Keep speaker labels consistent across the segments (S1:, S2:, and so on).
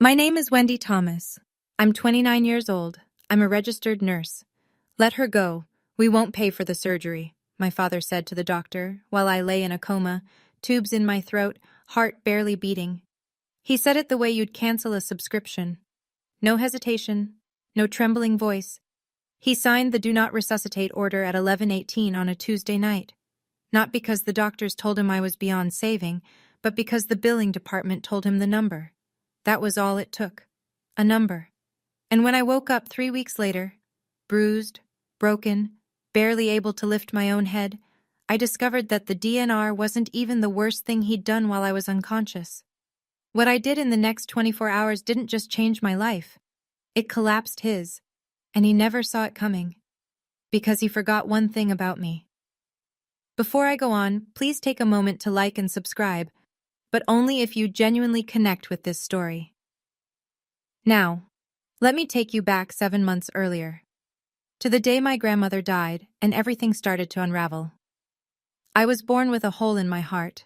S1: My name is Wendy Thomas. I'm 29 years old. I'm a registered nurse. Let her go. We won't pay for the surgery, my father said to the doctor while I lay in a coma, tubes in my throat, heart barely beating. He said it the way you'd cancel a subscription. No hesitation, no trembling voice. He signed the do not resuscitate order at 11:18 on a Tuesday night. Not because the doctors told him I was beyond saving, but because the billing department told him the number. That was all it took. A number. And when I woke up 3 weeks later, bruised, broken, barely able to lift my own head, I discovered that the DNR wasn't even the worst thing he'd done while I was unconscious. What I did in the next 24 hours didn't just change my life. It collapsed his, and he never saw it coming. Because he forgot one thing about me. Before I go on, please take a moment to like and subscribe, but only if you genuinely connect with this story. Now, let me take you back 7 months earlier, to the day my grandmother died and everything started to unravel. I was born with a hole in my heart,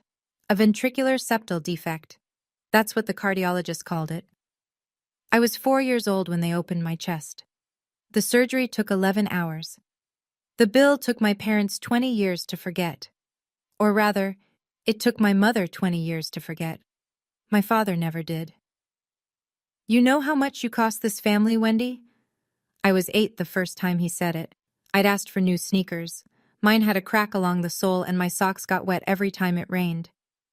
S1: a ventricular septal defect. That's what the cardiologist called it. I was 4 years old when they opened my chest. The surgery took 11 hours. The bill took my parents 20 years to forget. Or rather, it took my mother 20 years to forget. My father never did. You know how much you cost this family, Wendy? I was 8 the first time he said it. I'd asked for new sneakers. Mine had a crack along the sole and my socks got wet every time it rained.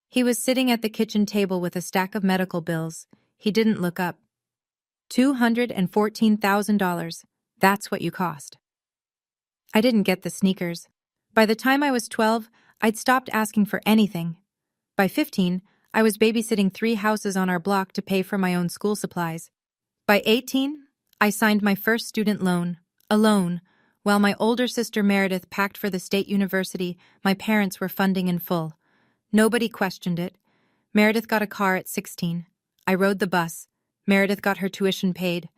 S1: He was sitting at the kitchen table with a stack of medical bills. He didn't look up. $214,000. That's what you cost. I didn't get the sneakers. By the time I was 12, I'd stopped asking for anything. By 15, I was babysitting 3 houses on our block to pay for my own school supplies. By 18, I signed my first student loan, alone, while my older sister Meredith packed for the state university my parents were funding in full. Nobody questioned it. Meredith got a car at 16. I rode the bus. Meredith got her tuition paid.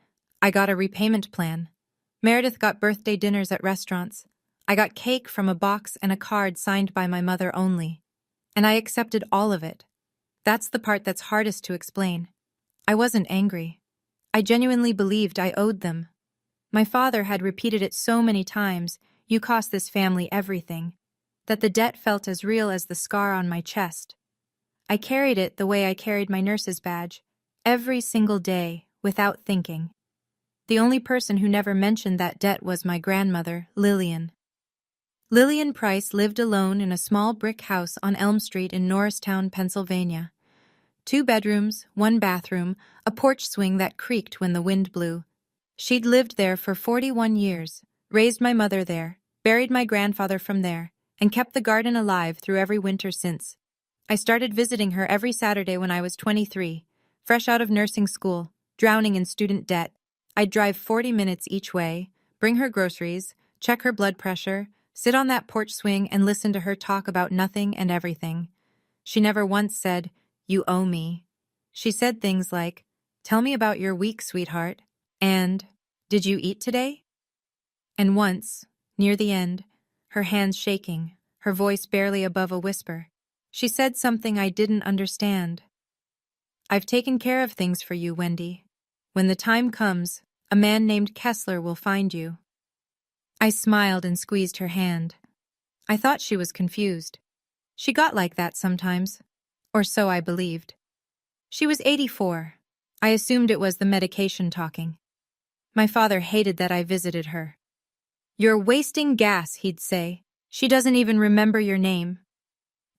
S1: I got a repayment plan. Meredith got birthday dinners at restaurants. I got cake from a box and a card signed by my mother only. And I accepted all of it. That's the part that's hardest to explain. I wasn't angry. I genuinely believed I owed them. My father had repeated it so many times, you cost this family everything, that the debt felt as real as the scar on my chest. I carried it the way I carried my nurse's badge, every single day, without thinking. The only person who never mentioned that debt was my grandmother, Lillian. Lillian Price lived alone in a small brick house on Elm Street in Norristown, Pennsylvania. 2 bedrooms, 1 bathroom, a porch swing that creaked when the wind blew. She'd lived there for 41 years, raised my mother there, buried my grandfather from there, and kept the garden alive through every winter since. I started visiting her every Saturday when I was 23, fresh out of nursing school, drowning in student debt. I'd drive 40 minutes each way, bring her groceries, check her blood pressure, sit on that porch swing and listen to her talk about nothing and everything. She never once said, "You owe me." She said things like, "Tell me about your week, sweetheart," and, "Did you eat today?" And once, near the end, her hands shaking, her voice barely above a whisper, she said something I didn't understand. "I've taken care of things for you, Wendy. When the time comes, a man named Kessler will find you." I smiled and squeezed her hand. I thought she was confused. She got like that sometimes, or so I believed. She was 84. I assumed it was the medication talking. My father hated that I visited her. "You're wasting gas," he'd say. "She doesn't even remember your name."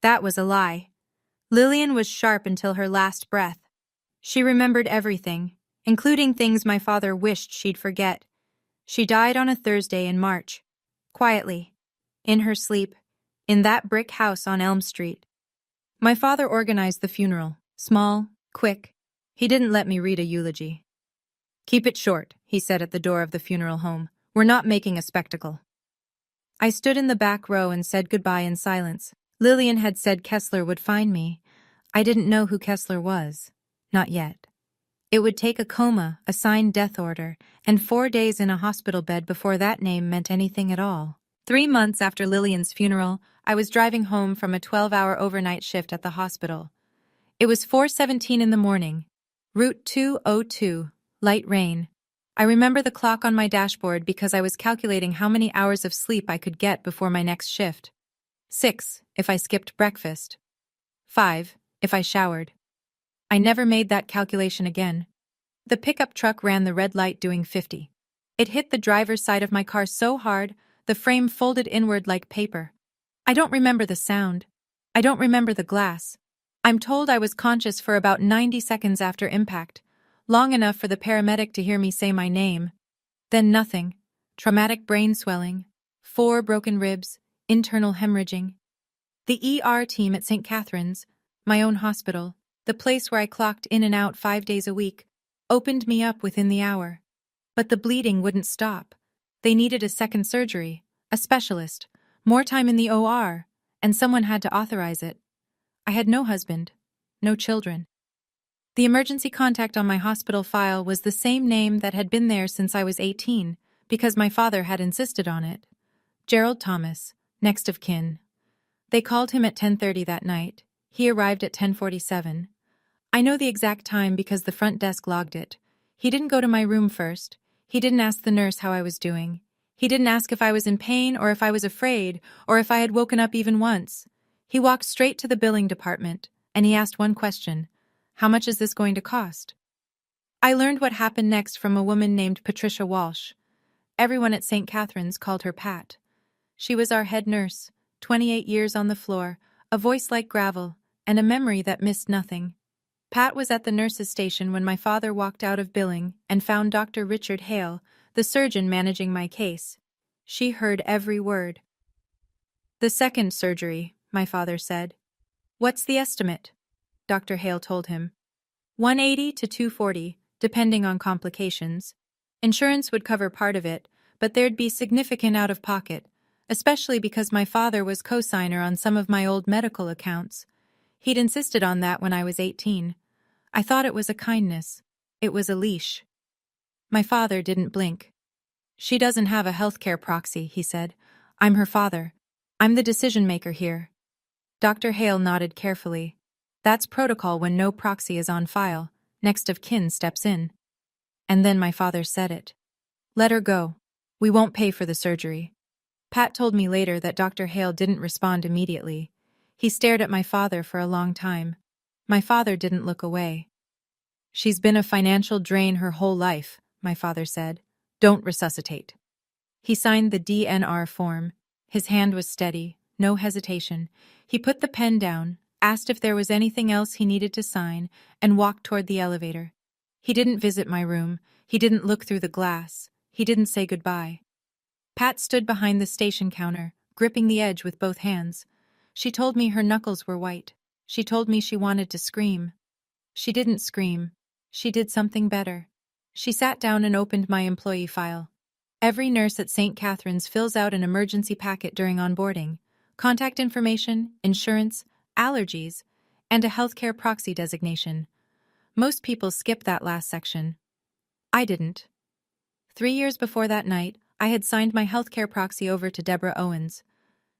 S1: That was a lie. Lillian was sharp until her last breath. She remembered everything, including things my father wished she'd forget. She died on a Thursday in March, quietly, in her sleep, in that brick house on Elm Street. My father organized the funeral, small, quick. He didn't let me read a eulogy. "Keep it short," he said at the door of the funeral home. "We're not making a spectacle." I stood in the back row and said goodbye in silence. Lillian had said Kessler would find me. I didn't know who Kessler was. Not yet. It would take a coma, a signed death order, and 4 days in a hospital bed before that name meant anything at all. 3 months after Lillian's funeral, I was driving home from a 12-hour overnight shift at the hospital. It was 4:17 in the morning. Route 202, light rain. I remember the clock on my dashboard because I was calculating how many hours of sleep I could get before my next shift. 6, if I skipped breakfast. 5, if I showered. I never made that calculation again. The pickup truck ran the red light doing 50. It hit the driver's side of my car so hard, the frame folded inward like paper. I don't remember the sound. I don't remember the glass. I'm told I was conscious for about 90 seconds after impact, long enough for the paramedic to hear me say my name. Then nothing. Traumatic brain swelling, 4 broken ribs, internal hemorrhaging. The ER team at St. Catherine's, my own hospital, the place where I clocked in and out 5 days a week, opened me up within the hour. But the bleeding wouldn't stop. They needed a second surgery, a specialist, more time in the OR, and someone had to authorize it. I had no husband, no children. The emergency contact on my hospital file was the same name that had been there since I was 18, because my father had insisted on it. Gerald Thomas, next of kin. They called him at 10:30 that night. He arrived at 10:47. I know the exact time because the front desk logged it. He didn't go to my room first. He didn't ask the nurse how I was doing. He didn't ask if I was in pain or if I was afraid or if I had woken up even once. He walked straight to the billing department, and he asked one question: how much is this going to cost? I learned what happened next from a woman named Patricia Walsh. Everyone at St. Catherine's called her Pat. She was our head nurse, 28 years on the floor, a voice like gravel, and a memory that missed nothing. Pat was at the nurse's station when my father walked out of billing and found Dr. Richard Hale, the surgeon managing my case. She heard every word. "The second surgery," my father said. "What's the estimate?" Dr. Hale told him. 180 to 240, depending on complications. Insurance would cover part of it, but there'd be significant out-of-pocket, especially because my father was co-signer on some of my old medical accounts. He'd insisted on that when I was 18. I thought it was a kindness. It was a leash. My father didn't blink. "She doesn't have a healthcare proxy," he said. "I'm her father. I'm the decision-maker here." Dr. Hale nodded carefully. "That's protocol when no proxy is on file. Next of kin steps in." And then my father said it. "Let her go. We won't pay for the surgery." Pat told me later that Dr. Hale didn't respond immediately. He stared at my father for a long time. My father didn't look away. "She's been a financial drain her whole life," my father said. "Don't resuscitate." He signed the DNR form. His hand was steady, no hesitation. He put the pen down, asked if there was anything else he needed to sign, and walked toward the elevator. He didn't visit my room. He didn't look through the glass. He didn't say goodbye. Pat stood behind the station counter, gripping the edge with both hands. She told me her knuckles were white. She told me she wanted to scream. She didn't scream. She did something better. She sat down and opened my employee file. Every nurse at St. Catherine's fills out an emergency packet during onboarding: contact information, insurance, allergies, and a healthcare proxy designation. Most people skip that last section. I didn't. 3 years before that night, I had signed my healthcare proxy over to Deborah Owens.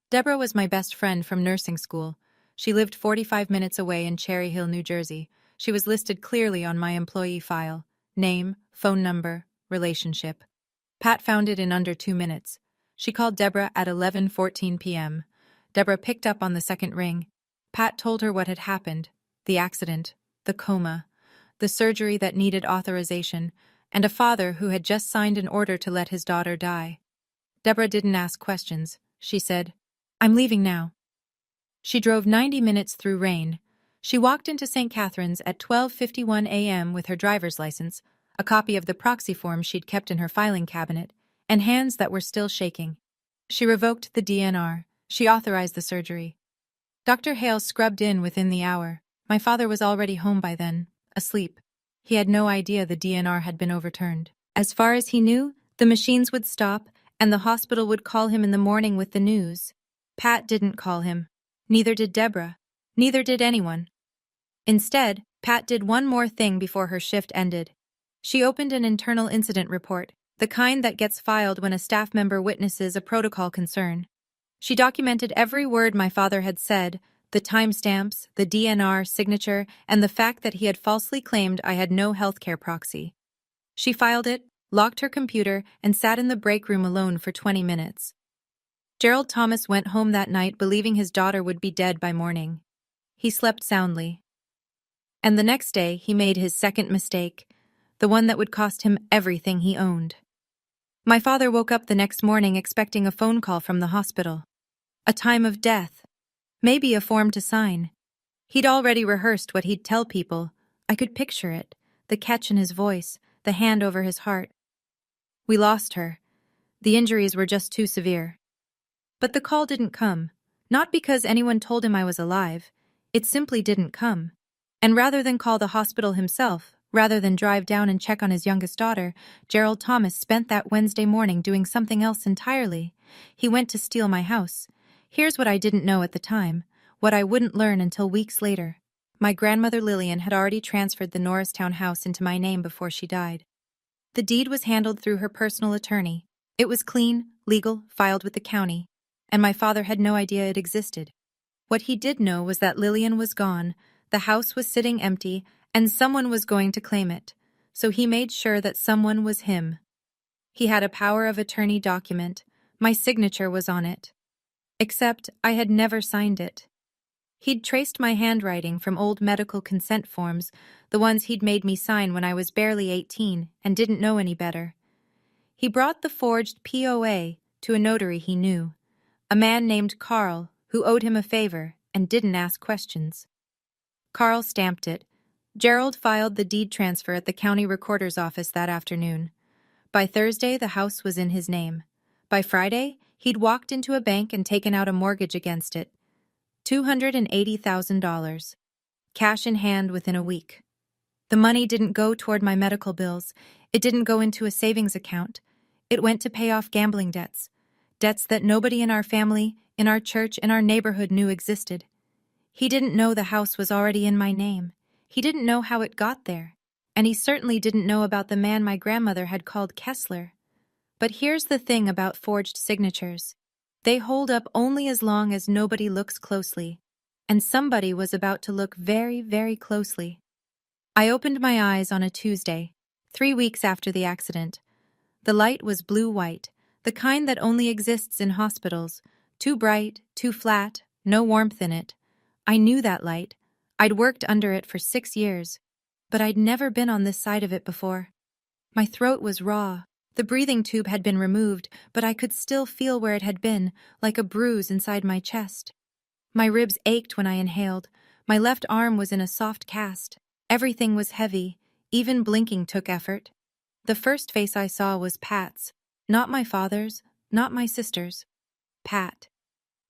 S1: Deborah was my best friend from nursing school. She lived 45 minutes away in Cherry Hill, New Jersey. She was listed clearly on my employee file: name, phone number, relationship. Pat found it in under 2 minutes. She called Deborah at 11:14 p.m. Deborah picked up on the second ring. Pat told her what had happened: the accident, the coma, the surgery that needed authorization, and a father who had just signed an order to let his daughter die. Deborah didn't ask questions. She said, "I'm leaving now." She drove 90 minutes through rain. She walked into St. Catherine's at 12:51 a.m. with her driver's license, a copy of the proxy form she'd kept in her filing cabinet, and hands that were still shaking. She revoked the DNR. She authorized the surgery. Dr. Hale scrubbed in within the hour. My father was already home by then, asleep. He had no idea the DNR had been overturned. As far as he knew, the machines would stop, and the hospital would call him in the morning with the news. Pat didn't call him. Neither did Deborah. Neither did anyone. Instead, Pat did one more thing before her shift ended. She opened an internal incident report, the kind that gets filed when a staff member witnesses a protocol concern. She documented every word my father had said, The timestamps, the DNR signature, and the fact that he had falsely claimed I had no healthcare proxy. She filed it, locked her computer, and sat in the break room alone for 20 minutes. Gerald Thomas went home that night believing his daughter would be dead by morning. He slept soundly. And the next day, he made his second mistake, the one that would cost him everything he owned. My father woke up the next morning expecting a phone call from the hospital. A time of death. Maybe a form to sign. He'd already rehearsed what he'd tell people. I could picture it, the catch in his voice, the hand over his heart. We lost her. The injuries were just too severe. But the call didn't come, not because anyone told him I was alive. It simply didn't come. And rather than call the hospital himself, rather than drive down and check on his youngest daughter, Gerald Thomas spent that Wednesday morning doing something else entirely. He went to steal my house. Here's what I didn't know at the time, what I wouldn't learn until weeks later. My grandmother Lillian had already transferred the Norristown house into my name before she died. The deed was handled through her personal attorney. It was clean, legal, filed with the county, and my father had no idea it existed. What he did know was that Lillian was gone, the house was sitting empty, and someone was going to claim it, so he made sure that someone was him. He had a power of attorney document. My signature was on it. Except I had never signed it. He'd traced my handwriting from old medical consent forms, the ones he'd made me sign when I was barely 18 and didn't know any better. He brought the forged POA to a notary he knew, a man named Carl who owed him a favor and didn't ask questions. Carl stamped it. Gerald filed the deed transfer at the county recorder's office that afternoon. By Thursday, the house was in his name. By Friday, he'd walked into a bank and taken out a mortgage against it. $280,000. Cash in hand within a week. The money didn't go toward my medical bills. It didn't go into a savings account. It went to pay off gambling debts. Debts that nobody in our family, in our church, in our neighborhood knew existed. He didn't know the house was already in my name. He didn't know how it got there. And he certainly didn't know about the man my grandmother had called Kessler. But here's the thing about forged signatures. They hold up only as long as nobody looks closely. And somebody was about to look very, very closely. I opened my eyes on a Tuesday, 3 weeks after the accident. The light was blue-white, the kind that only exists in hospitals. Too bright, too flat, no warmth in it. I knew that light. I'd worked under it for 6 years, but I'd never been on this side of it before. My throat was raw. The breathing tube had been removed, but I could still feel where it had been, like a bruise inside my chest. My ribs ached when I inhaled. My left arm was in a soft cast. Everything was heavy. Even blinking took effort. The first face I saw was Pat's. Not my father's, not my sister's. Pat.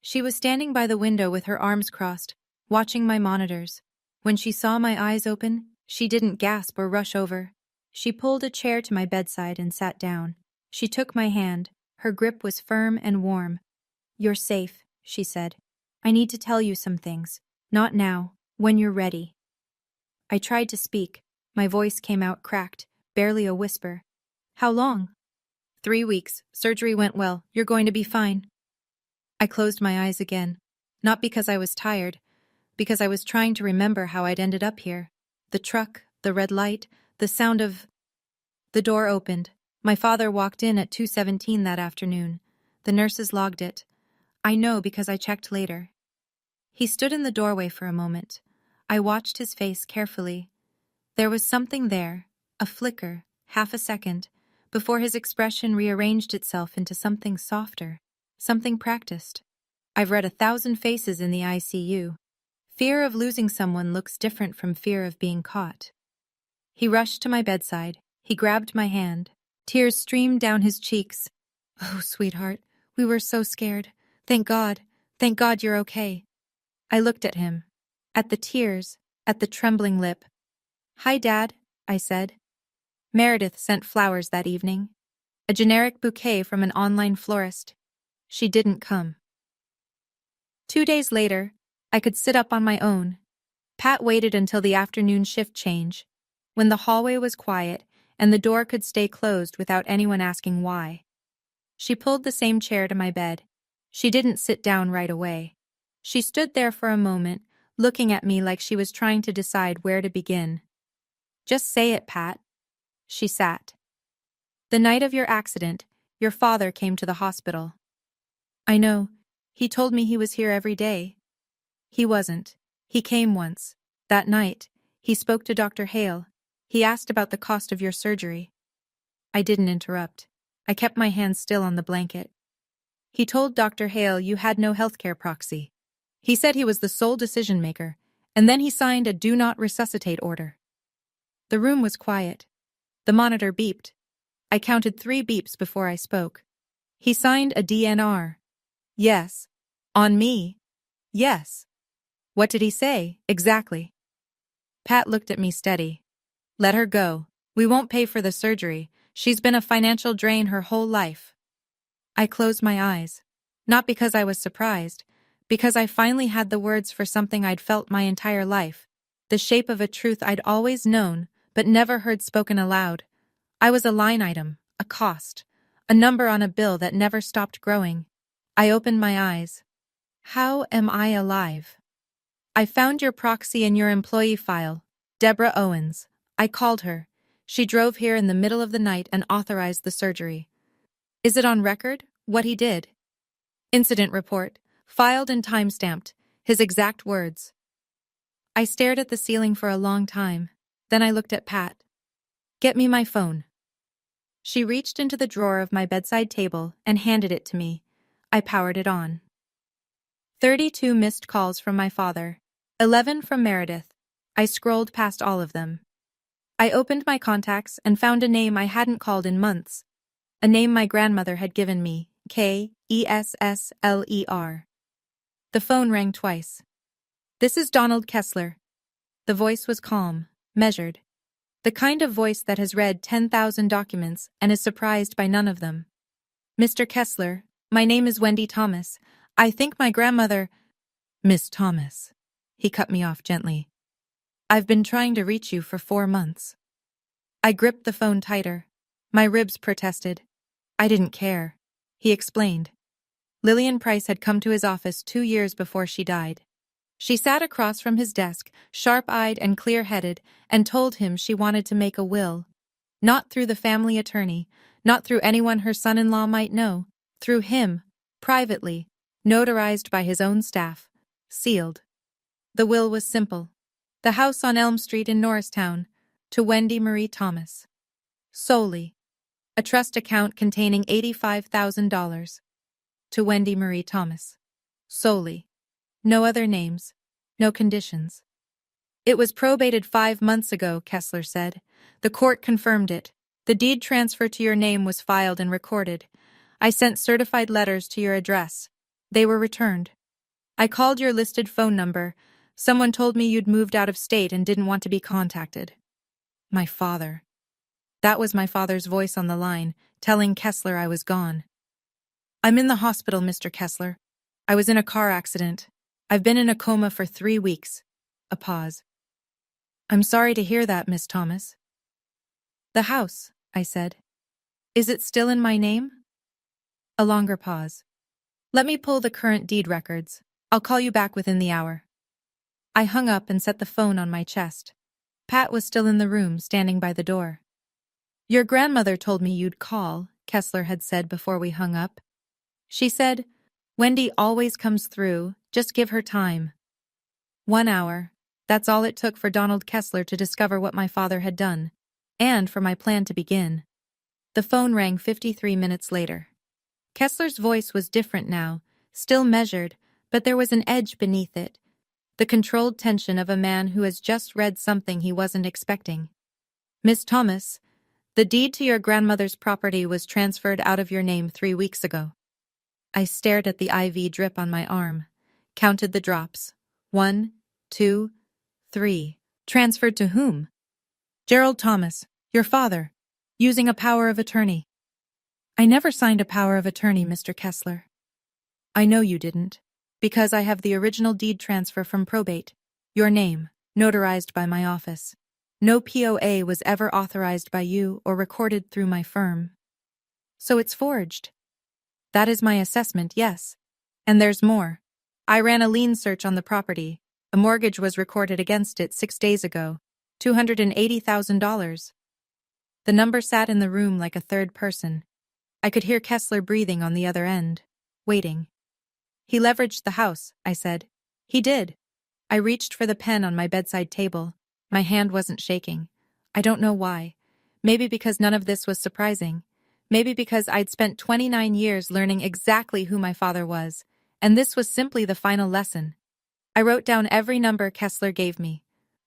S1: She was standing by the window with her arms crossed, watching my monitors. When she saw my eyes open, she didn't gasp or rush over. She pulled a chair to my bedside and sat down. She took my hand. Her grip was firm and warm. "You're safe," she said. "I need to tell you some things. Not now, when you're ready." I tried to speak. My voice came out cracked, barely a whisper. "How long?" 3 weeks. Surgery went well. You're going to be fine." I closed my eyes again. Not because I was tired, because I was trying to remember how I'd ended up here. The truck, the red light, the sound of... The door opened. My father walked in at 2:17 that afternoon. The nurses logged it. I know because I checked later. He stood in the doorway for a moment. I watched his face carefully. There was something there, a flicker, half a second, before his expression rearranged itself into something softer, something practiced. I've read 1,000 faces in the ICU. Fear of losing someone looks different from fear of being caught. He rushed to my bedside. He grabbed my hand. Tears streamed down his cheeks. "Oh, sweetheart, we were so scared. Thank God you're okay." I looked at him, at the tears, at the trembling lip. "Hi, Dad," I said. Meredith sent flowers that evening. A generic bouquet from an online florist. She didn't come. 2 days later, I could sit up on my own. Pat waited until the afternoon shift change, when the hallway was quiet and the door could stay closed without anyone asking why. She pulled the same chair to my bed. She didn't sit down right away. She stood there for a moment, looking at me like she was trying to decide where to begin. "Just say it, Pat." She sat. "The night of your accident, your father came to the hospital." "I know. He told me he was here every day." "He wasn't. He came once. That night, he spoke to Dr. Hale. He asked about the cost of your surgery." I didn't interrupt. I kept my hands still on the blanket. "He told Dr. Hale you had no healthcare proxy. He said he was the sole decision maker, and then he signed a do not resuscitate order." The room was quiet. The monitor beeped. I counted 3 beeps before I spoke. "He signed a DNR." "Yes." "On me?" "Yes." "What did he say, exactly?" Pat looked at me steady. "Let her go. We won't pay for the surgery. She's been a financial drain her whole life." I closed my eyes. Not because I was surprised, because I finally had the words for something I'd felt my entire life, the shape of a truth I'd always known, but never heard spoken aloud. I was a line item, a cost, a number on a bill that never stopped growing. I opened my eyes. "How am I alive?" "I found your proxy in your employee file. Deborah Owens. I called her. She drove here in the middle of the night and authorized the surgery." "Is it on record, what he did?" "Incident report, filed and time-stamped, his exact words." I stared at the ceiling for a long time. Then I looked at Pat. "Get me my phone." She reached into the drawer of my bedside table and handed it to me. I powered it on. 32 missed calls from my father. 11 from Meredith. I scrolled past all of them. I opened my contacts and found a name I hadn't called in months. A name my grandmother had given me, Kessler. The phone rang twice. "This is Donald Kessler." The voice was calm, measured. The kind of voice that has read 10,000 documents and is surprised by none of them. "Mr. Kessler, my name is Wendy Thomas. I think my grandmother—" "Miss Thomas." He cut me off gently. "I've been trying to reach you for 4 months." I gripped the phone tighter. My ribs protested. I didn't care. He explained. Lillian Price had come to his office 2 years before she died. She sat across from his desk, sharp-eyed and clear-headed, and told him she wanted to make a will. Not through the family attorney, not through anyone her son-in-law might know, through him, privately, notarized by his own staff, sealed. The will was simple. The house on Elm Street in Norristown, to Wendy Marie Thomas. Solely. A trust account containing $85,000. To Wendy Marie Thomas. Solely. No other names. No conditions. "It was probated 5 months ago," Kessler said. "The court confirmed it. The deed transfer to your name was filed and recorded. I sent certified letters to your address. They were returned. I called your listed phone number. Someone told me you'd moved out of state and didn't want to be contacted." My father. That was my father's voice on the line, telling Kessler I was gone. "I'm in the hospital, Mr. Kessler. I was in a car accident. I've been in a coma for 3 weeks. A pause. "I'm sorry to hear that, Miss Thomas." "The house," I said. "Is it still in my name?" A longer pause. "Let me pull the current deed records. I'll call you back within the hour." I hung up and set the phone on my chest. Pat was still in the room, standing by the door. "Your grandmother told me you'd call," Kessler had said before we hung up. She said, "Wendy always comes through, just give her time." 1 hour. That's all it took for Donald Kessler to discover what my father had done, and for my plan to begin. The phone rang 53 minutes later. Kessler's voice was different now, still measured, but there was an edge beneath it, the controlled tension of a man who has just read something he wasn't expecting. "Miss Thomas, the deed to your grandmother's property was transferred out of your name 3 weeks ago." I stared at the IV drip on my arm, counted the drops. 1, 2, 3. "Transferred to whom?" "Gerald Thomas, your father, using a power of attorney." "I never signed a power of attorney, Mr. Kessler." "I know you didn't, because I have the original deed transfer from probate, your name, notarized by my office. No POA was ever authorized by you or recorded through my firm." "So it's forged." "That is my assessment, yes. And there's more. I ran a lien search on the property. A mortgage was recorded against it 6 days ago. $280,000. The number sat in the room like a third person. I could hear Kessler breathing on the other end, waiting. He leveraged the house, I said. He did. I reached for the pen on my bedside table. My hand wasn't shaking. I don't know why. Maybe because none of this was surprising. Maybe because I'd spent 29 years learning exactly who my father was, and this was simply the final lesson. I wrote down every number Kessler gave me.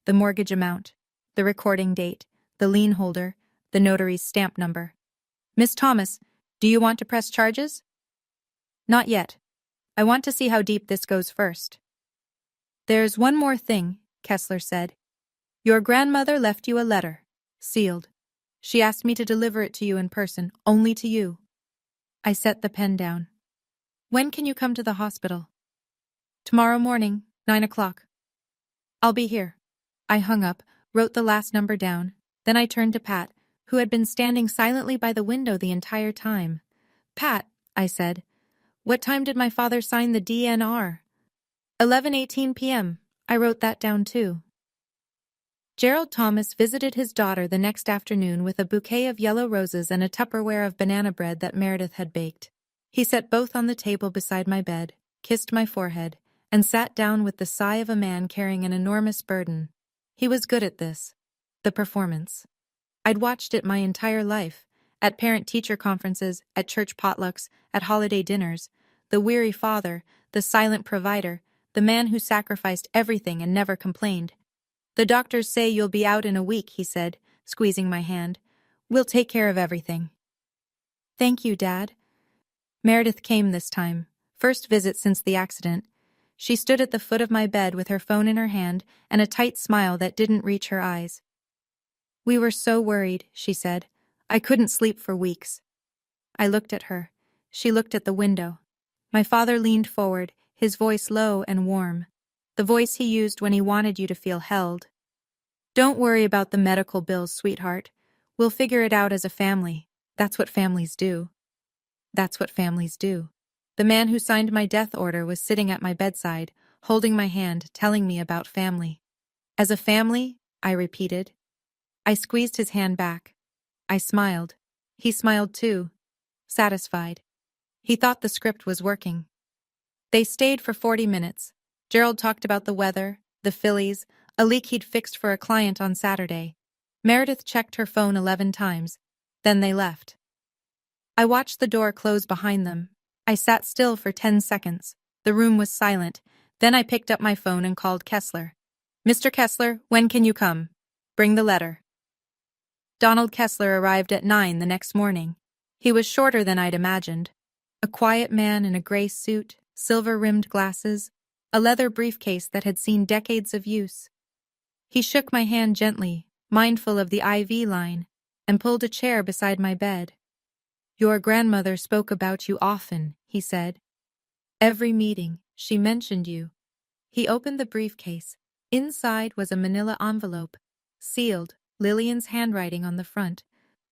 S1: The mortgage amount, the recording date, the lien holder, the notary's stamp number. Miss Thomas, do you want to press charges? Not yet. I want to see how deep this goes first. There's one more thing, Kessler said. Your grandmother left you a letter, sealed. She asked me to deliver it to you in person, only to you. I set the pen down. When can you come to the hospital? Tomorrow morning, 9 o'clock. I'll be here. I hung up, wrote the last number down. Then I turned to Pat, who had been standing silently by the window the entire time. Pat, I said, what time did my father sign the DNR? 11:18 p.m. I wrote that down too. Gerald Thomas visited his daughter the next afternoon with a bouquet of yellow roses and a Tupperware of banana bread that Meredith had baked. He set both on the table beside my bed, kissed my forehead, and sat down with the sigh of a man carrying an enormous burden. He was good at this. The performance. I'd watched it my entire life, at parent-teacher conferences, at church potlucks, at holiday dinners. The weary father, the silent provider, the man who sacrificed everything and never complained. The doctors say you'll be out in a week, he said, squeezing my hand. We'll take care of everything. Thank you, Dad. Meredith came this time, first visit since the accident. She stood at the foot of my bed with her phone in her hand and a tight smile that didn't reach her eyes. We were so worried, she said. I couldn't sleep for weeks. I looked at her. She looked at the window. My father leaned forward, his voice low and warm. The voice he used when he wanted you to feel held. Don't worry about the medical bills, sweetheart. We'll figure it out as a family. That's what families do. That's what families do. The man who signed my death order was sitting at my bedside, holding my hand, telling me about family. As a family, I repeated. I squeezed his hand back. I smiled. He smiled too, satisfied. He thought the script was working. They stayed for 40 minutes. Gerald talked about the weather, the Phillies, a leak he'd fixed for a client on Saturday. Meredith checked her phone 11 times. Then they left. I watched the door close behind them. I sat still for 10 seconds. The room was silent. Then I picked up my phone and called Kessler. Mr. Kessler, when can you come? Bring the letter. Donald Kessler arrived at 9 the next morning. He was shorter than I'd imagined. A quiet man in a gray suit, silver-rimmed glasses, a leather briefcase that had seen decades of use. He shook my hand gently, mindful of the IV line, and pulled a chair beside my bed. Your grandmother spoke about you often, he said. Every meeting, she mentioned you. He opened the briefcase. Inside was a manila envelope, sealed, Lillian's handwriting on the front.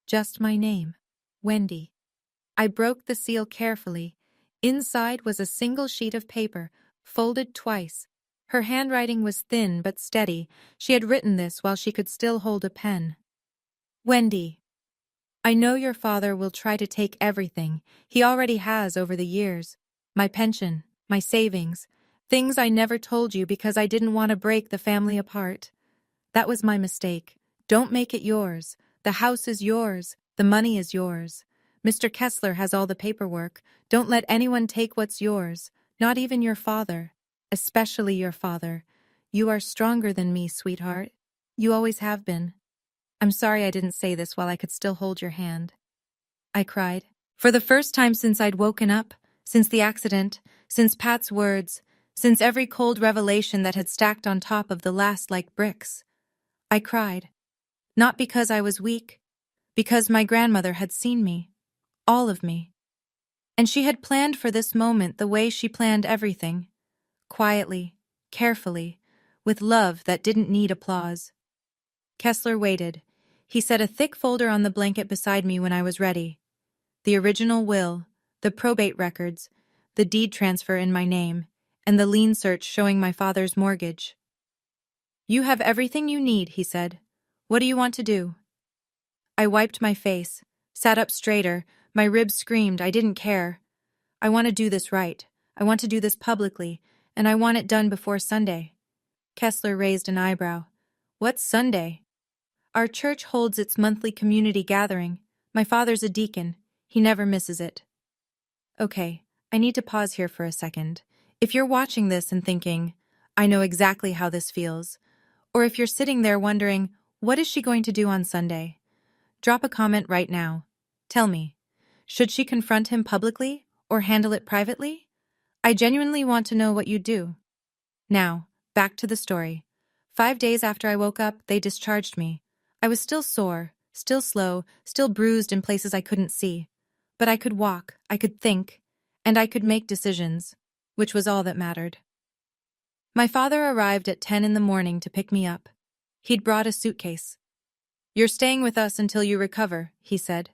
S1: Just my name, Wendy. I broke the seal carefully. Inside was a single sheet of paper, folded twice. Her handwriting was thin but steady. She had written this while she could still hold a pen. Wendy, I know your father will try to take everything. He already has over the years. My pension, my savings, things I never told you because I didn't want to break the family apart. That was my mistake. Don't make it yours. The house is yours. The money is yours. Mr. Kessler has all the paperwork. Don't let anyone take what's yours, not even your father. Especially your father. You are stronger than me, sweetheart. You always have been. I'm sorry I didn't say this while I could still hold your hand. I cried. For the first time since I'd woken up, since the accident, since Pat's words, since every cold revelation that had stacked on top of the last like bricks. I cried. Not because I was weak, because my grandmother had seen me. All of me. And she had planned for this moment the way she planned everything. Quietly, carefully, with love that didn't need applause. Kessler waited. He set a thick folder on the blanket beside me when I was ready. The original will, the probate records, the deed transfer in my name, and the lien search showing my father's mortgage. "You have everything you need," he said. "What do you want to do?" I wiped my face, sat up straighter, my ribs screamed, I didn't care. "I want to do this right. I want to do this publicly, and I want it done before Sunday." Kessler raised an eyebrow. "What's Sunday?" "Our church holds its monthly community gathering. My father's a deacon. He never misses it." Okay, I need to pause here for a second. If you're watching this and thinking, "I know exactly how this feels," or if you're sitting there wondering, "What is she going to do on Sunday?" drop a comment right now. Tell me, should she confront him publicly or handle it privately? I genuinely want to know what you'd do. Now, back to the story. 5 days after I woke up, they discharged me. I was still sore, still slow, still bruised in places I couldn't see. But I could walk, I could think, and I could make decisions, which was all that mattered. My father arrived at 10 in the morning to pick me up. He'd brought a suitcase. "You're staying with us until you recover," he said.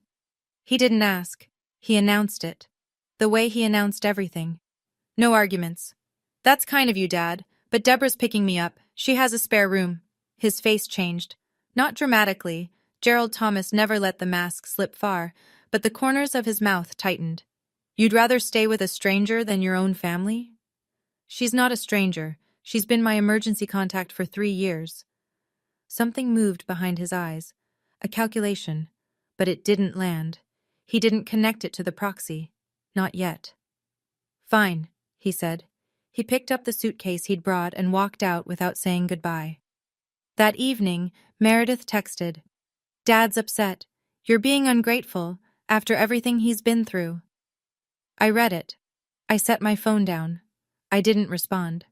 S1: He didn't ask. He announced it. The way he announced everything. No arguments. "That's kind of you, Dad, but Deborah's picking me up. She has a spare room." His face changed. Not dramatically. Gerald Thomas never let the mask slip far, but the corners of his mouth tightened. "You'd rather stay with a stranger than your own family?" "She's not a stranger. She's been my emergency contact for 3 years. Something moved behind his eyes. A calculation. But it didn't land. He didn't connect it to the proxy. Not yet. "Fine," he said. He picked up the suitcase he'd brought and walked out without saying goodbye. That evening, Meredith texted, "Dad's upset. You're being ungrateful, after everything he's been through." I read it. I set my phone down. I didn't respond.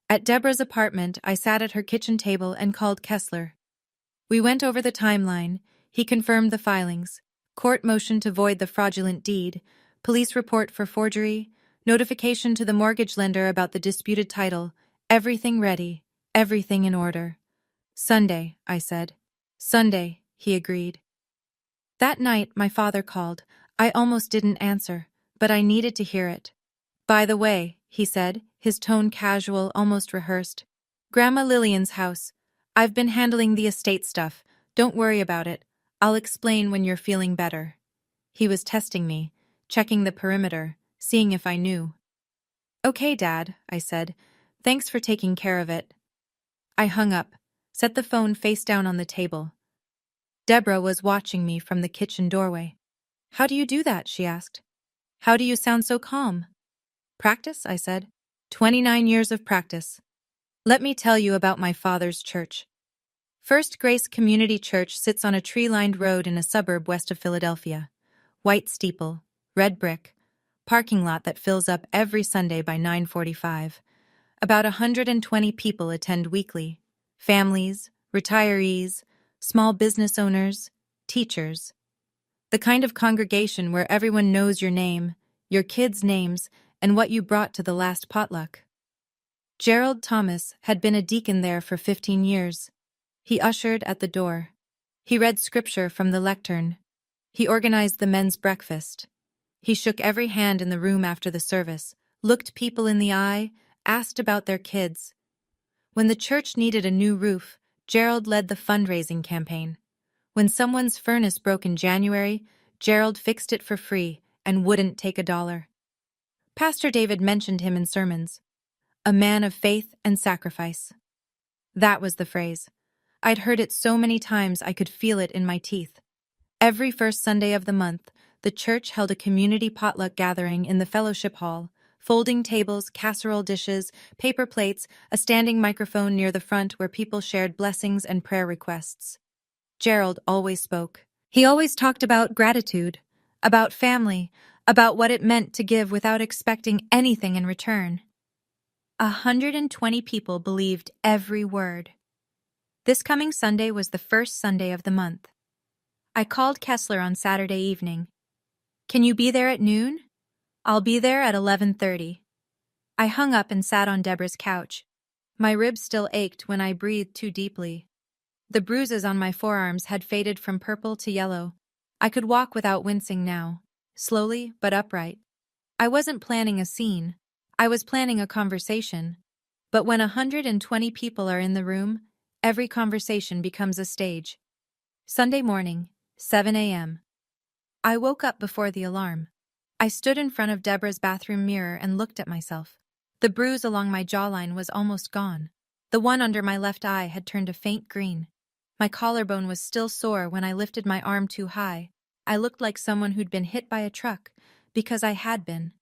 S1: At Deborah's apartment, I sat at her kitchen table and called Kessler. We went over the timeline. He confirmed the filings. Court motion to void the fraudulent deed, police report for forgery, notification to the mortgage lender about the disputed title, everything ready, everything in order. "Sunday," I said. "Sunday," he agreed. That night, my father called. I almost didn't answer, but I needed to hear it. "By the way," he said, his tone casual, almost rehearsed. "Grandma Lillian's house. I've been handling the estate stuff. Don't worry about it. I'll explain when you're feeling better." He was testing me, checking the perimeter, seeing if I knew. "Okay, Dad," I said. "Thanks for taking care of it." I hung up, set the phone face down on the table. Deborah was watching me from the kitchen doorway. "How do you do that?" she asked. "How do you sound so calm?" "Practice," I said. 29 years of practice. Let me tell you about my father's church. First Grace Community Church sits on a tree-lined road in a suburb west of Philadelphia. White steeple, red brick, parking lot that fills up every Sunday by 9:45. About 120 people attend weekly. Families, retirees, small business owners, teachers. The kind of congregation where everyone knows your name, your kids' names, and what you brought to the last potluck. Gerald Thomas had been a deacon there for 15 years. He ushered at the door. He read scripture from the lectern. He organized the men's breakfast. He shook every hand in the room after the service, looked people in the eye, asked about their kids. When the church needed a new roof, Gerald led the fundraising campaign. When someone's furnace broke in January, Gerald fixed it for free and wouldn't take $1. Pastor David mentioned him in sermons. A man of faith and sacrifice. That was the phrase. I'd heard it so many times I could feel it in my teeth. Every first Sunday of the month, the church held a community potluck gathering in the fellowship hall. Folding tables, casserole dishes, paper plates, a standing microphone near the front where people shared blessings and prayer requests. Gerald always spoke. He always talked about gratitude, about family, about what it meant to give without expecting anything in return. 120 people believed every word. This coming Sunday was the first Sunday of the month. I called Kessler on Saturday evening. "Can you be there at noon?" "I'll be there at 11:30. I hung up and sat on Deborah's couch. My ribs still ached when I breathed too deeply. The bruises on my forearms had faded from purple to yellow. I could walk without wincing now, slowly but upright. I wasn't planning a scene. I was planning a conversation, but when 120 people are in the room, every conversation becomes a stage. Sunday morning, 7 a.m. I woke up before the alarm. I stood in front of Deborah's bathroom mirror and looked at myself. The bruise along my jawline was almost gone. The one under my left eye had turned a faint green. My collarbone was still sore when I lifted my arm too high. I looked like someone who'd been hit by a truck, because I had been.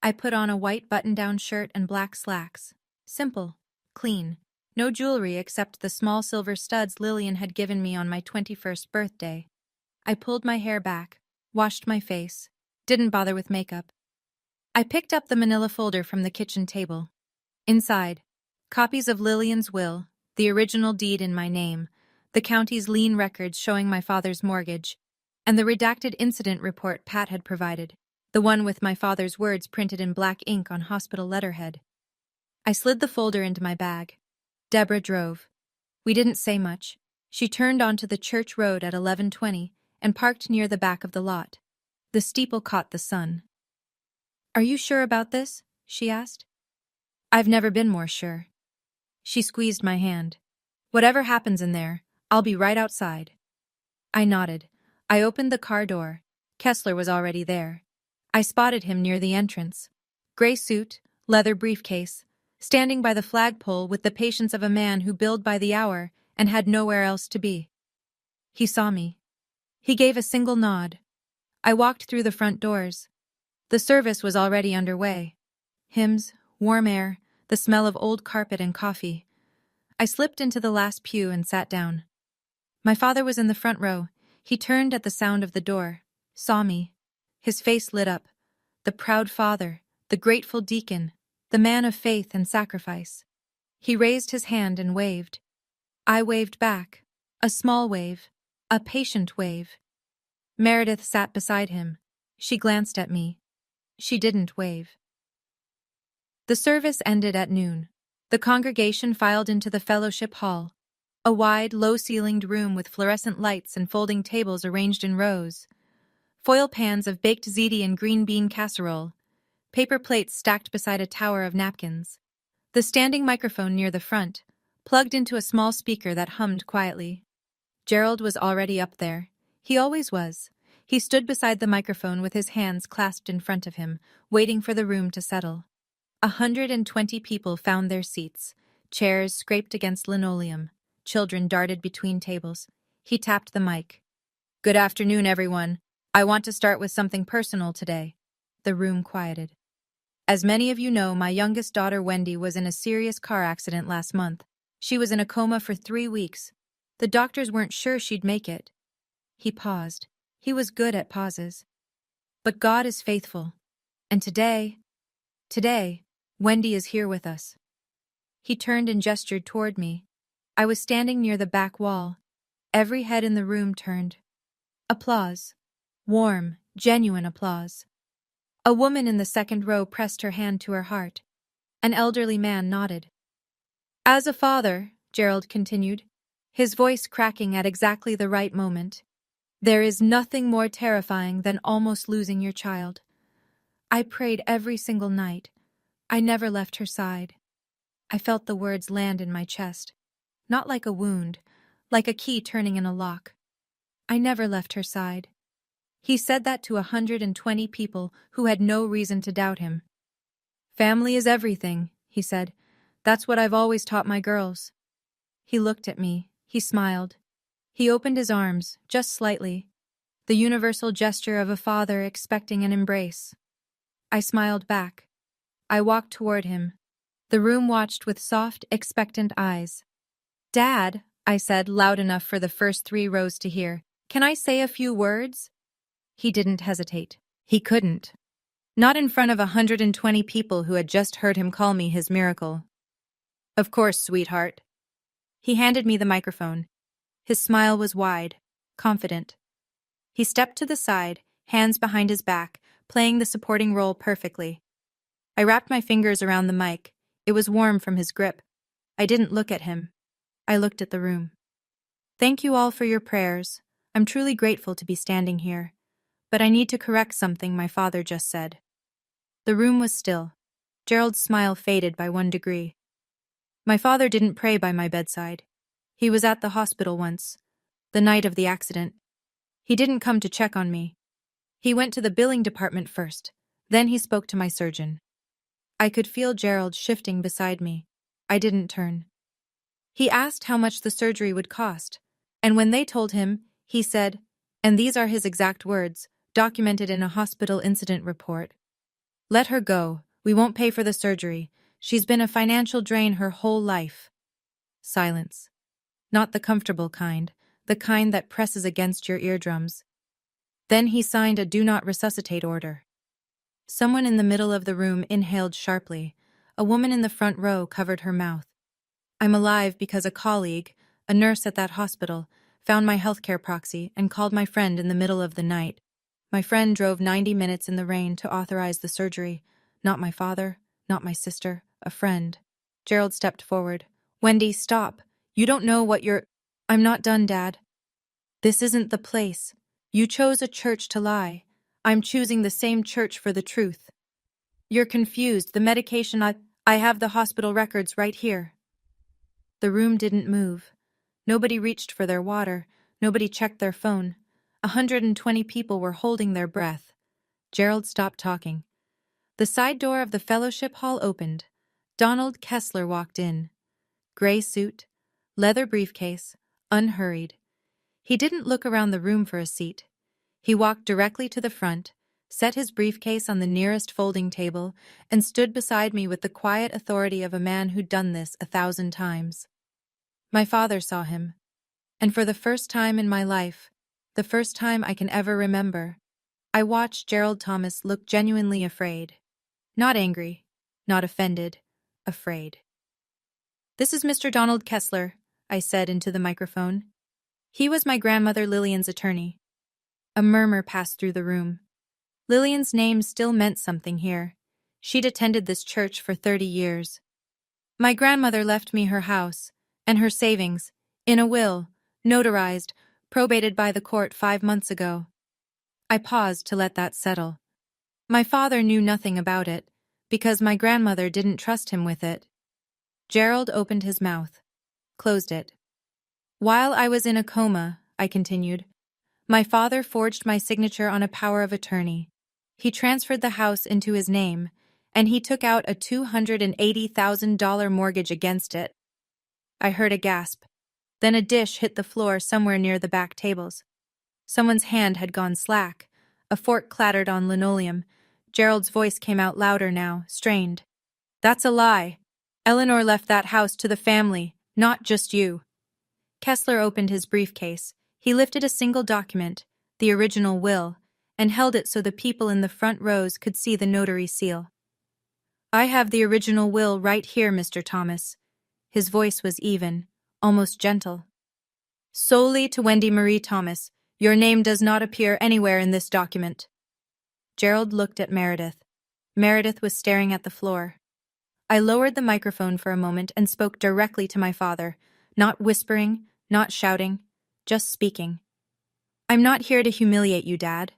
S1: I put on a white button-down shirt and black slacks. Simple, clean, no jewelry except the small silver studs Lillian had given me on my 21st birthday. I pulled my hair back, washed my face, didn't bother with makeup. I picked up the manila folder from the kitchen table. Inside, copies of Lillian's will, the original deed in my name, the county's lien records showing my father's mortgage, and the redacted incident report Pat had provided, the one with my father's words printed in black ink on hospital letterhead. I slid the folder into my bag. Deborah drove. We didn't say much. She turned onto the church road at 11:20 and parked near the back of the lot. The steeple caught the sun. "Are you sure about this?" she asked. "I've never been more sure." She squeezed my hand. "Whatever happens in there, I'll be right outside." I nodded. I opened the car door. Kessler was already there. I spotted him near the entrance. Gray suit, leather briefcase, standing by the flagpole with the patience of a man who billed by the hour and had nowhere else to be. He saw me. He gave a single nod. I walked through the front doors. The service was already underway. Hymns, warm air, the smell of old carpet and coffee. I slipped into the last pew and sat down. My father was in the front row. He turned at the sound of the door, saw me. His face lit up. The proud father, the grateful deacon, the man of faith and sacrifice. He raised his hand and waved. I waved back. A small wave. A patient wave. Meredith sat beside him. She glanced at me. She didn't wave. The service ended at noon. The congregation filed into the fellowship hall, a wide, low-ceilinged room with fluorescent lights and folding tables arranged in rows, foil pans of baked ziti and green bean casserole, paper plates stacked beside a tower of napkins, the standing microphone near the front, plugged into a small speaker that hummed quietly. Gerald was already up there. He always was. He stood beside the microphone with his hands clasped in front of him, waiting for the room to settle. 120 people found their seats. Chairs scraped against linoleum. Children darted between tables. He tapped the mic. "Good afternoon, everyone. I want to start with something personal today." The room quieted. "As many of you know, my youngest daughter Wendy was in a serious car accident last month. She was in a coma for 3 weeks. The doctors weren't sure she'd make it." He paused. He was good at pauses. "But God is faithful. And today, Wendy is here with us." He turned and gestured toward me. I was standing near the back wall. Every head in the room turned. Applause. Warm, genuine applause. A woman in the second row pressed her hand to her heart. An elderly man nodded. "As a father," Gerald continued, his voice cracking at exactly the right moment, "there is nothing more terrifying than almost losing your child. I prayed every single night. I never left her side." I felt the words land in my chest. Not like a wound, like a key turning in a lock. I never left her side. He said that to 120 people who had no reason to doubt him. "Family is everything," he said. "That's what I've always taught my girls." He looked at me. He smiled. He opened his arms, just slightly, the universal gesture of a father expecting an embrace. I smiled back. I walked toward him. The room watched with soft, expectant eyes. "Dad," I said, loud enough for the first 3 rows to hear, "can I say a few words?" He didn't hesitate. He couldn't. Not in front of 120 people who had just heard him call me his miracle. "Of course, sweetheart." He handed me the microphone. His smile was wide, confident. He stepped to the side, hands behind his back, playing the supporting role perfectly. I wrapped my fingers around the mic. It was warm from his grip. I didn't look at him. I looked at the room. "Thank you all for your prayers. I'm truly grateful to be standing here. But I need to correct something my father just said." The room was still. Gerald's smile faded by 1 degree. My father didn't pray by my bedside. He was at the hospital once, the night of the accident. He didn't come to check on me. He went to the billing department first. Then he spoke to my surgeon. I could feel Gerald shifting beside me. I didn't turn. He asked how much the surgery would cost, and when they told him, he said, and these are his exact words, documented in a hospital incident report, "Let her go. We won't pay for the surgery. She's been a financial drain her whole life." Silence. Not the comfortable kind, the kind that presses against your eardrums. Then he signed a "do not resuscitate" order. Someone in the middle of the room inhaled sharply. A woman in the front row covered her mouth. I'm alive because a colleague, a nurse at that hospital, found my healthcare proxy and called my friend in the middle of the night. My friend drove 90 minutes in the rain to authorize the surgery. Not my father, not my sister, a friend. Gerald stepped forward. "Wendy, stop. You don't know what you're—" "I'm not done, Dad. This isn't the place. You chose a church to lie. I'm choosing the same church for the truth. You're confused. The medication I have the hospital records right here." The room didn't move. Nobody reached for their water. Nobody checked their phone. 120 people were holding their breath. Gerald stopped talking. The side door of the fellowship hall opened. Donald Kessler walked in. Gray suit, leather briefcase, unhurried. He didn't look around the room for a seat. He walked directly to the front, set his briefcase on the nearest folding table, and stood beside me with the quiet authority of a man who'd done this 1,000 times. My father saw him. And for the first time in my life, the first time I can ever remember, I watched Gerald Thomas look genuinely afraid. Not angry, not offended, afraid. "This is Mr. Donald Kessler," I said into the microphone. He was my grandmother Lillian's attorney. A murmur passed through the room. Lillian's name still meant something here. She'd attended this church for 30 years. My grandmother left me her house, and her savings, in a will, notarized, probated by the court 5 months ago. I paused to let that settle. My father knew nothing about it, because my grandmother didn't trust him with it. Gerald opened his mouth, closed it. "While I was in a coma," I continued, "my father forged my signature on a power of attorney. He transferred the house into his name, and he took out a $280,000 mortgage against it." I heard a gasp. Then a dish hit the floor somewhere near the back tables. Someone's hand had gone slack. A fork clattered on linoleum. Gerald's voice came out louder now, strained. "That's a lie. Eleanor left that house to the family, not just you." Kessler opened his briefcase. He lifted a single document, the original will, and held it so the people in the front rows could see the notary seal. "I have the original will right here, Mr. Thomas." His voice was even, almost gentle. "Solely to Wendy Marie Thomas. Your name does not appear anywhere in this document." Gerald looked at Meredith. Meredith was staring at the floor. I lowered the microphone for a moment and spoke directly to my father, not whispering, not shouting, just speaking. "I'm not here to humiliate you, Dad.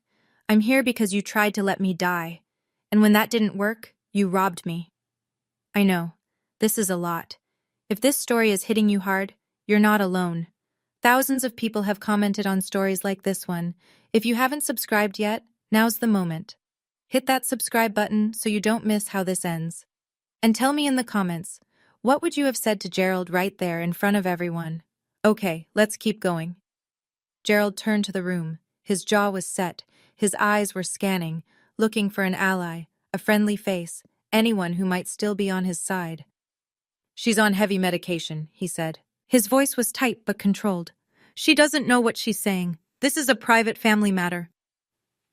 S1: I'm here because you tried to let me die. And when that didn't work, you robbed me. I know. This is a lot. If this story is hitting you hard, you're not alone. Thousands of people have commented on stories like this one. If you haven't subscribed yet, now's the moment. Hit that subscribe button so you don't miss how this ends. And tell me in the comments, what would you have said to Gerald right there in front of everyone? Okay, let's keep going." Gerald turned to the room. His jaw was set. His eyes were scanning, looking for an ally, a friendly face, anyone who might still be on his side. "She's on heavy medication," he said. His voice was tight but controlled. "She doesn't know what she's saying. This is a private family matter."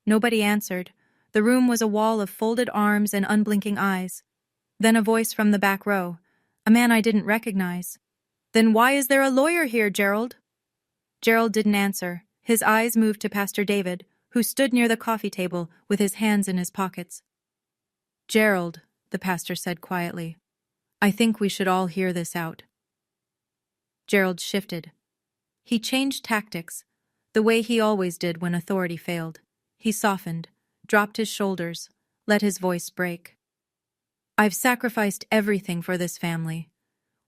S1: Nobody answered. The room was a wall of folded arms and unblinking eyes. Then a voice from the back row, a man I didn't recognize. "Then why is there a lawyer here, Gerald?" Gerald didn't answer. His eyes moved to Pastor David, who stood near the coffee table with his hands in his pockets. "Gerald," the pastor said quietly, "I think we should all hear this out." Gerald shifted. He changed tactics, the way he always did when authority failed. He softened, dropped his shoulders, let his voice break. I've sacrificed everything for this family.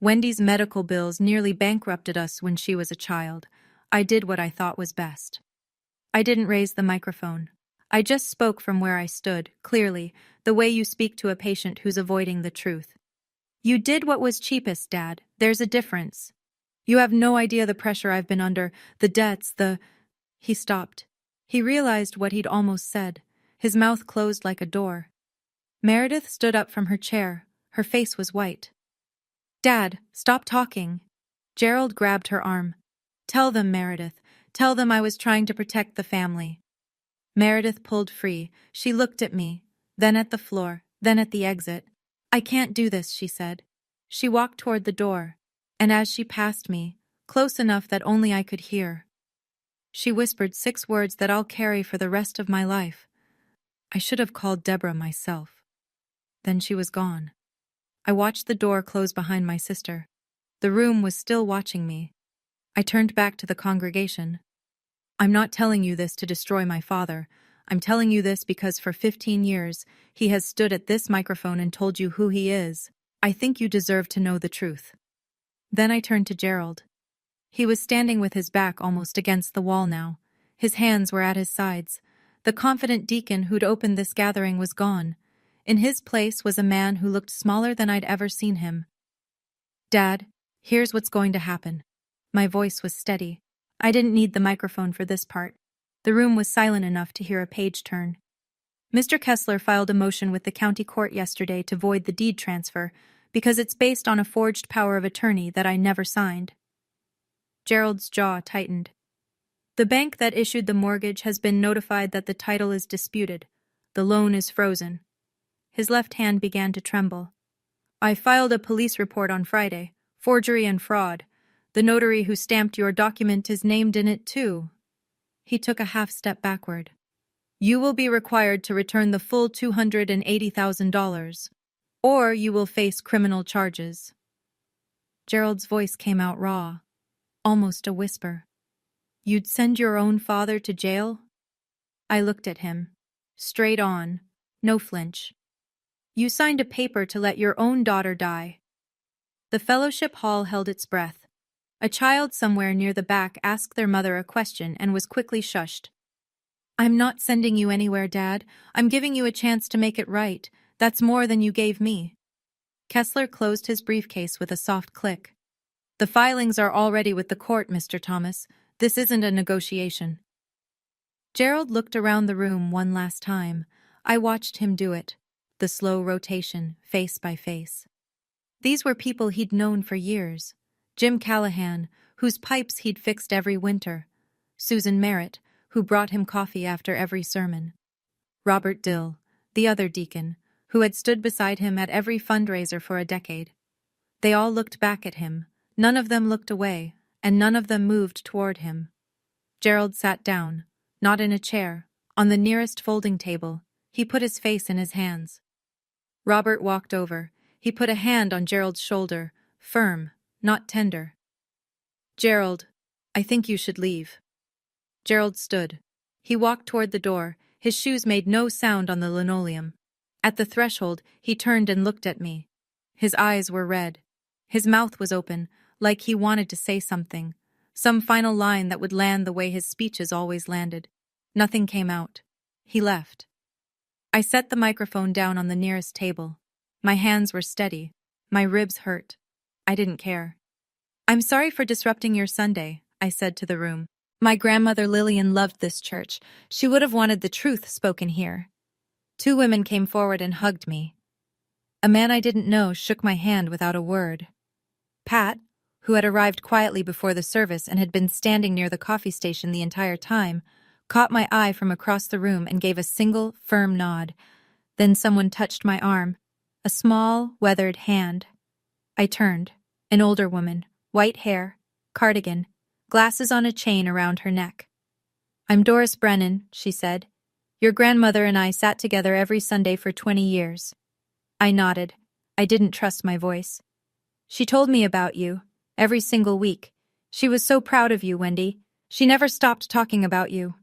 S1: Wendy's medical bills nearly bankrupted us when she was a child. I did what I thought was best. I didn't raise the microphone. I just spoke from where I stood, clearly, the way you speak to a patient who's avoiding the truth. You did what was cheapest, Dad. There's a difference. You have no idea the pressure I've been under, the debts, the... He stopped. He realized what he'd almost said. His mouth closed like a door. Meredith stood up from her chair. Her face was white. Dad, stop talking. Gerald grabbed her arm. Tell them, Meredith. Tell them I was trying to protect the family. Meredith pulled free. She looked at me, then at the floor, then at the exit. I can't do this, she said. She walked toward the door, and as she passed me, close enough that only I could hear, she whispered 6 words that I'll carry for the rest of my life. I should have called Deborah myself. Then she was gone. I watched the door close behind my sister. The room was still watching me. I turned back to the congregation. I'm not telling you this to destroy my father. I'm telling you this because for 15 years, he has stood at this microphone and told you who he is. I think you deserve to know the truth. Then I turned to Gerald. He was standing with his back almost against the wall now. His hands were at his sides. The confident deacon who'd opened this gathering was gone. In his place was a man who looked smaller than I'd ever seen him. Dad, here's what's going to happen. My voice was steady. I didn't need the microphone for this part. The room was silent enough to hear a page turn. Mr. Kessler filed a motion with the county court yesterday to void the deed transfer because it's based on a forged power of attorney that I never signed. Gerald's jaw tightened. The bank that issued the mortgage has been notified that the title is disputed. The loan is frozen. His left hand began to tremble. I filed a police report on Friday. Forgery and fraud. The notary who stamped your document is named in it too. He took a half step backward. You will be required to return the full $280,000, or you will face criminal charges. Gerald's voice came out raw, almost a whisper. You'd send your own father to jail? I looked at him. Straight on. No flinch. You signed a paper to let your own daughter die. The fellowship hall held its breath. A child somewhere near the back asked their mother a question and was quickly shushed. I'm not sending you anywhere, Dad. I'm giving you a chance to make it right. That's more than you gave me. Kessler closed his briefcase with a soft click. The filings are already with the court, Mr. Thomas. This isn't a negotiation. Gerald looked around the room one last time. I watched him do it. The slow rotation, face by face. These were people he'd known for years. Jim Callahan, whose pipes he'd fixed every winter. Susan Merritt, who brought him coffee after every sermon. Robert Dill, the other deacon, who had stood beside him at every fundraiser for a decade. They all looked back at him. None of them looked away, and none of them moved toward him. Gerald sat down, not in a chair, on the nearest folding table. He put his face in his hands. Robert walked over. He put a hand on Gerald's shoulder, firm, not tender. Gerald, I think you should leave. Gerald stood. He walked toward the door. His shoes made no sound on the linoleum. At the threshold, he turned and looked at me. His eyes were red. His mouth was open, like he wanted to say something, some final line that would land the way his speeches always landed. Nothing came out. He left. I set the microphone down on the nearest table. My hands were steady. My ribs hurt. I didn't care. I'm sorry for disrupting your Sunday, I said to the room. My grandmother Lillian loved this church. She would have wanted the truth spoken here. 2 women came forward and hugged me. A man I didn't know shook my hand without a word. Pat, who had arrived quietly before the service and had been standing near the coffee station the entire time, caught my eye from across the room and gave a single, firm nod. Then someone touched my arm, a small, weathered hand. I turned. An older woman, white hair, cardigan, glasses on a chain around her neck. I'm Doris Brennan, she said. Your grandmother and I sat together every Sunday for 20 years. I nodded. I didn't trust my voice. She told me about you, every single week. She was so proud of you, Wendy. She never stopped talking about you.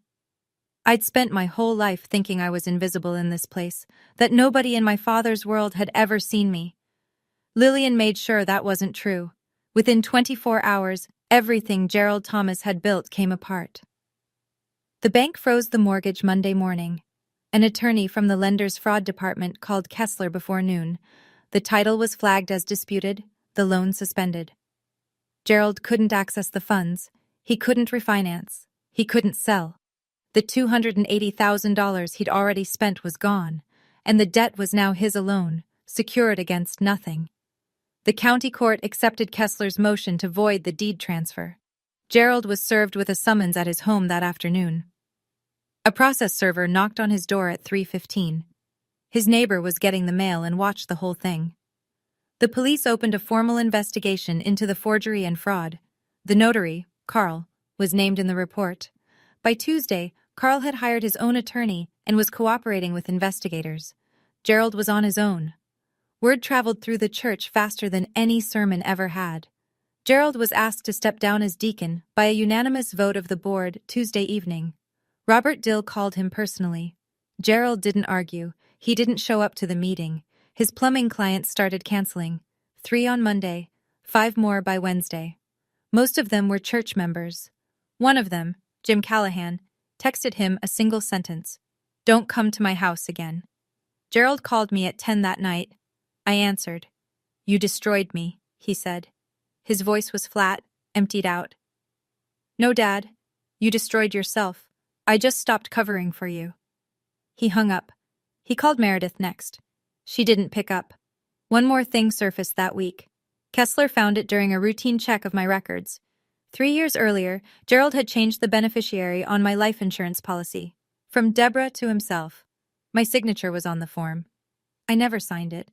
S1: I'd spent my whole life thinking I was invisible in this place, that nobody in my father's world had ever seen me. Lillian made sure that wasn't true. Within 24 hours, everything Gerald Thomas had built came apart. The bank froze the mortgage Monday morning. An attorney from the lender's fraud department called Kessler before noon. The title was flagged as disputed, the loan suspended. Gerald couldn't access the funds. He couldn't refinance. He couldn't sell. The $280,000 he'd already spent was gone, and the debt was now his alone, secured against nothing. The county court accepted Kessler's motion to void the deed transfer. Gerald was served with a summons at his home that afternoon. A process server knocked on his door at 3:15. His neighbor was getting the mail and watched the whole thing. The police opened a formal investigation into the forgery and fraud. The notary, Carl, was named in the report. By Tuesday, Carl had hired his own attorney and was cooperating with investigators. Gerald was on his own. Word traveled through the church faster than any sermon ever had. Gerald was asked to step down as deacon by a unanimous vote of the board Tuesday evening. Robert Dill called him personally. Gerald didn't argue. He didn't show up to the meeting. His plumbing clients started canceling. 3 on Monday, 5 more by Wednesday. Most of them were church members. One of them, Jim Callahan, texted him a single sentence: "Don't come to my house again." Gerald called me at 10 that night. I answered. "You destroyed me," he said. His voice was flat, emptied out. "No, Dad. You destroyed yourself. I just stopped covering for you." He hung up. He called Meredith next. She didn't pick up. One more thing surfaced that week. Kessler found it during a routine check of my records. 3 years earlier, Gerald had changed the beneficiary on my life insurance policy. From Deborah to himself. My signature was on the form. I never signed it.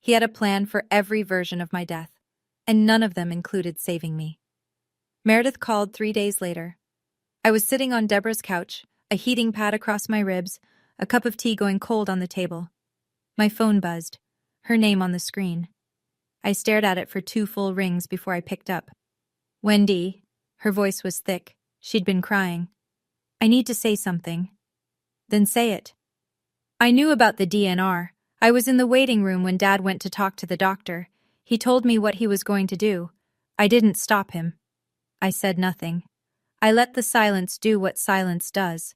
S1: He had a plan for every version of my death, and none of them included saving me. Meredith called 3 days later. I was sitting on Deborah's couch, a heating pad across my ribs, a cup of tea going cold on the table. My phone buzzed, her name on the screen. I stared at it for 2 full rings before I picked up. "Wendy." Her voice was thick. She'd been crying. "I need to say something." "Then say it." "I knew about the DNR. I was in the waiting room when Dad went to talk to the doctor. He told me what he was going to do. I didn't stop him." I said nothing. I let the silence do what silence does.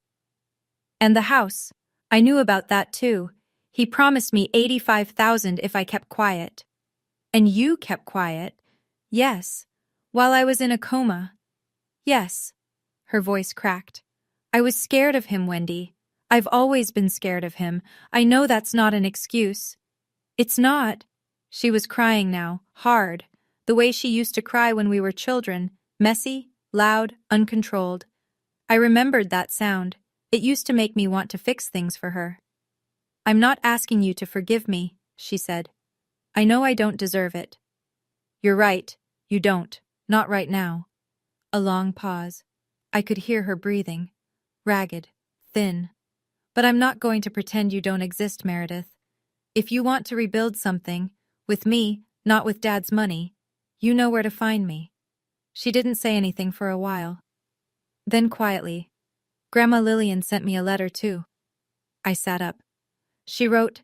S1: "And the house. I knew about that too. He promised me $85,000 if I kept quiet." "And you kept quiet?" "Yes. While I was in a coma." "Yes." Her voice cracked. "I was scared of him, Wendy. I've always been scared of him. I know that's not an excuse." "It's not." She was crying now, hard, the way she used to cry when we were children, messy, loud, uncontrolled. I remembered that sound. It used to make me want to fix things for her. "I'm not asking you to forgive me," she said. "I know I don't deserve it." "You're right, you don't. Not right now." A long pause. I could hear her breathing. Ragged, thin. "But I'm not going to pretend you don't exist, Meredith. If you want to rebuild something, with me, not with Dad's money, you know where to find me." She didn't say anything for a while. Then quietly, "Grandma Lillian sent me a letter too." I sat up. She wrote,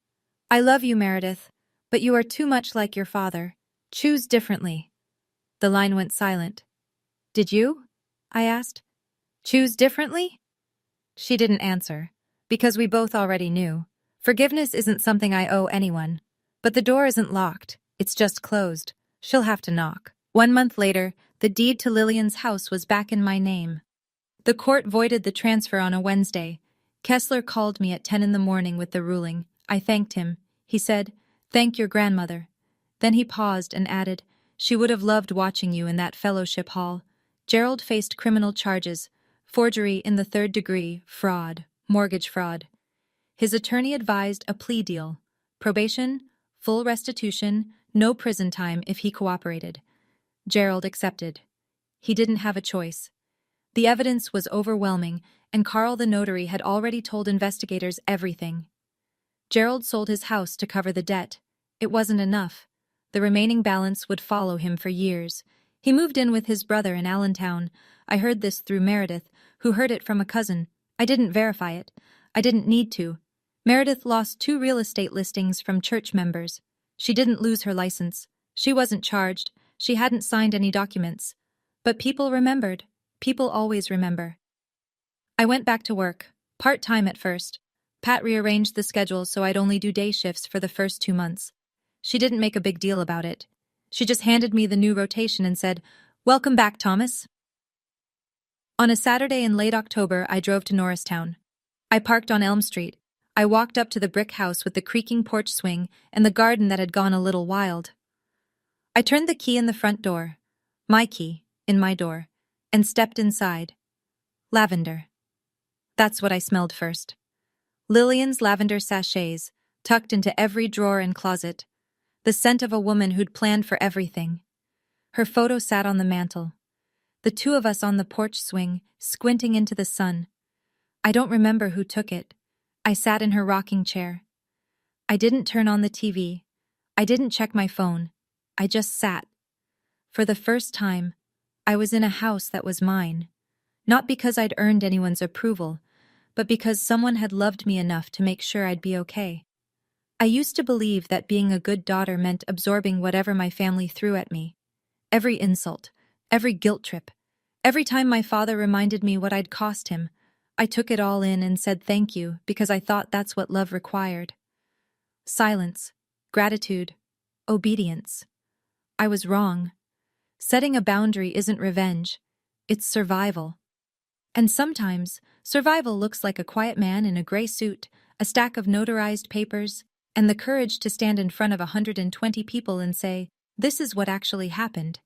S1: "I love you, Meredith, but you are too much like your father. Choose differently." The line went silent. "Did you?" I asked. "Choose differently?" She didn't answer, because we both already knew. Forgiveness isn't something I owe anyone. But the door isn't locked, it's just closed. She'll have to knock. 1 month later, the deed to Lillian's house was back in my name. The court voided the transfer on a Wednesday. Kessler called me at 10 in the morning with the ruling. I thanked him. He said, "Thank your grandmother." Then he paused and added, "She would have loved watching you in that fellowship hall." Gerald faced criminal charges, forgery in the 3rd degree, fraud, mortgage fraud. His attorney advised a plea deal, probation, full restitution, no prison time if he cooperated. Gerald accepted. He didn't have a choice. The evidence was overwhelming, and Carl the notary had already told investigators everything. Gerald sold his house to cover the debt. It wasn't enough. The remaining balance would follow him for years. He moved in with his brother in Allentown. I heard this through Meredith, who heard it from a cousin. I didn't verify it. I didn't need to. Meredith lost 2 real estate listings from church members. She didn't lose her license. She wasn't charged. She hadn't signed any documents. But people remembered. People always remember. I went back to work, part-time at first. Pat rearranged the schedule so I'd only do day shifts for the first 2 months. She didn't make a big deal about it. She just handed me the new rotation and said, "Welcome back, Thomas." On a Saturday in late October, I drove to Norristown. I parked on Elm Street. I walked up to the brick house with the creaking porch swing and the garden that had gone a little wild. I turned the key in the front door, my key, in my door, and stepped inside. Lavender. That's what I smelled first. Lillian's lavender sachets, tucked into every drawer and closet. The scent of a woman who'd planned for everything. Her photo sat on the mantel. The 2 of us on the porch swing, squinting into the sun. I don't remember who took it. I sat in her rocking chair. I didn't turn on the TV. I didn't check my phone. I just sat. For the first time, I was in a house that was mine. Not because I'd earned anyone's approval, but because someone had loved me enough to make sure I'd be okay. I used to believe that being a good daughter meant absorbing whatever my family threw at me. Every insult, every guilt trip, every time my father reminded me what I'd cost him, I took it all in and said thank you because I thought that's what love required. Silence, gratitude, obedience. I was wrong. Setting a boundary isn't revenge, it's survival. And sometimes, survival looks like a quiet man in a gray suit, a stack of notarized papers, and the courage to stand in front of 120 people and say, "This is what actually happened.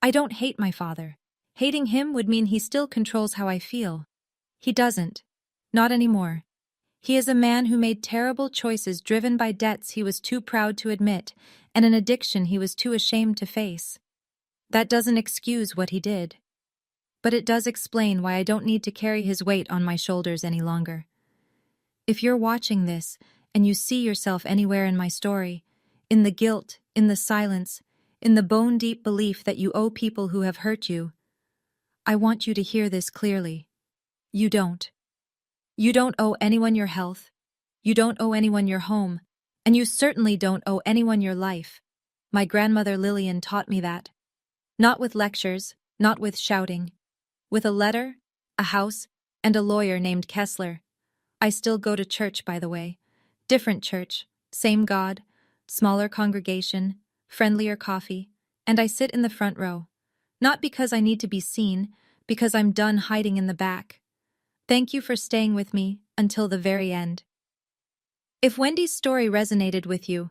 S1: I don't hate my father. Hating him would mean he still controls how I feel. He doesn't. Not anymore. He is a man who made terrible choices driven by debts he was too proud to admit and an addiction he was too ashamed to face. That doesn't excuse what he did. But it does explain why I don't need to carry his weight on my shoulders any longer. If you're watching this and you see yourself anywhere in my story, in the guilt, in the silence, in the bone-deep belief that you owe people who have hurt you, I want you to hear this clearly. You don't. You don't owe anyone your health. You don't owe anyone your home. And you certainly don't owe anyone your life. My grandmother Lillian taught me that. Not with lectures, not with shouting. With a letter, a house, and a lawyer named Kessler. I still go to church, by the way. Different church, same God, smaller congregation, friendlier coffee, and I sit in the front row. Not because I need to be seen, because I'm done hiding in the back. Thank you for staying with me until the very end. If Wendy's story resonated with you,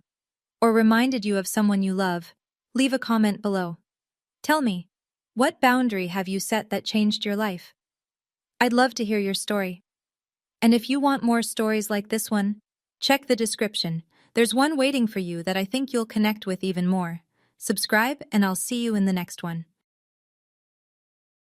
S1: or reminded you of someone you love, leave a comment below. Tell me, what boundary have you set that changed your life? I'd love to hear your story. And if you want more stories like this one, check the description. There's one waiting for you that I think you'll connect with even more. Subscribe, and I'll see you in the next one.